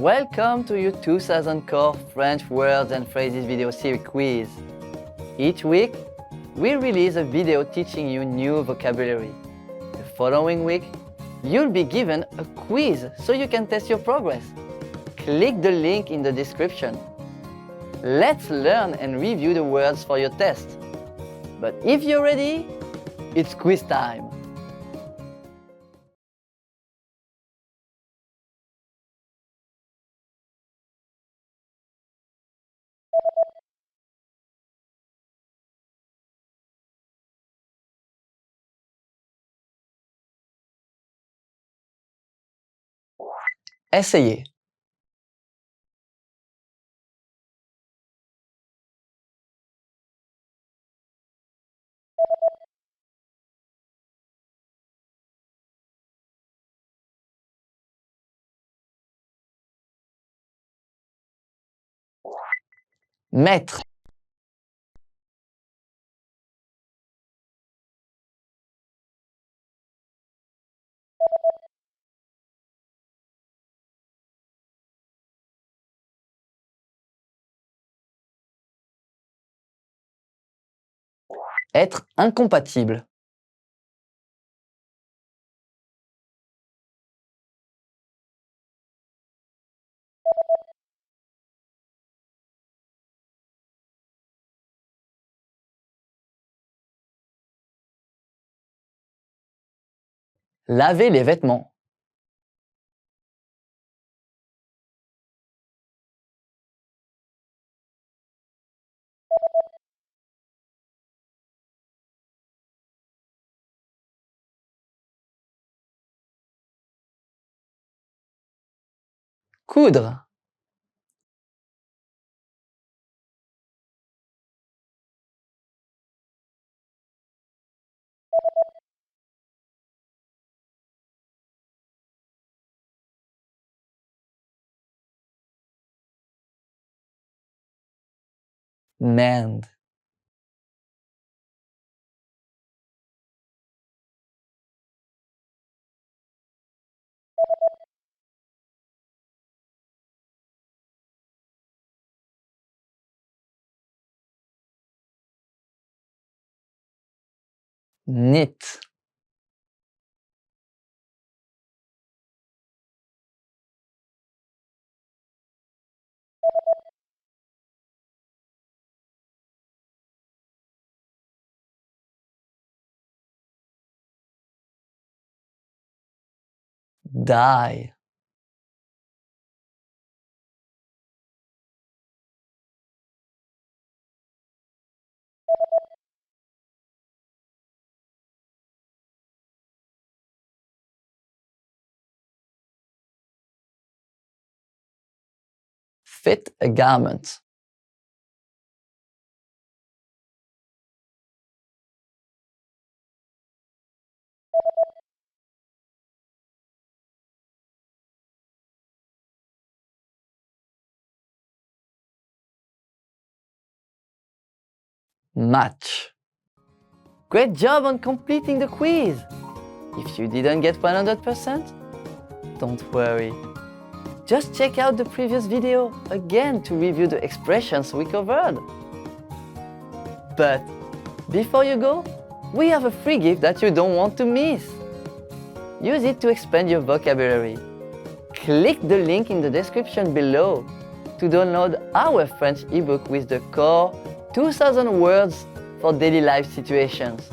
Welcome to your 2000 Core French Words and Phrases video series quiz. Each week, we release a video teaching you new vocabulary. The following week, you'll be given a quiz so you can test your progress. Click the link in the description. Let's learn and review the words for your test. But if you're ready, it's quiz time. Essayez. Mettre. Être incompatible. Laver les vêtements. Coudre. Mend. Knit. Dye. Fit a garment. Match. Great job on completing the quiz! If you didn't get 100%, don't worry. Just check out the previous video again to review the expressions we covered. But before you go, we have a free gift that you don't want to miss. Use it to expand your vocabulary. Click the link in the description below to download our French ebook with the core 2000 words for daily life situations.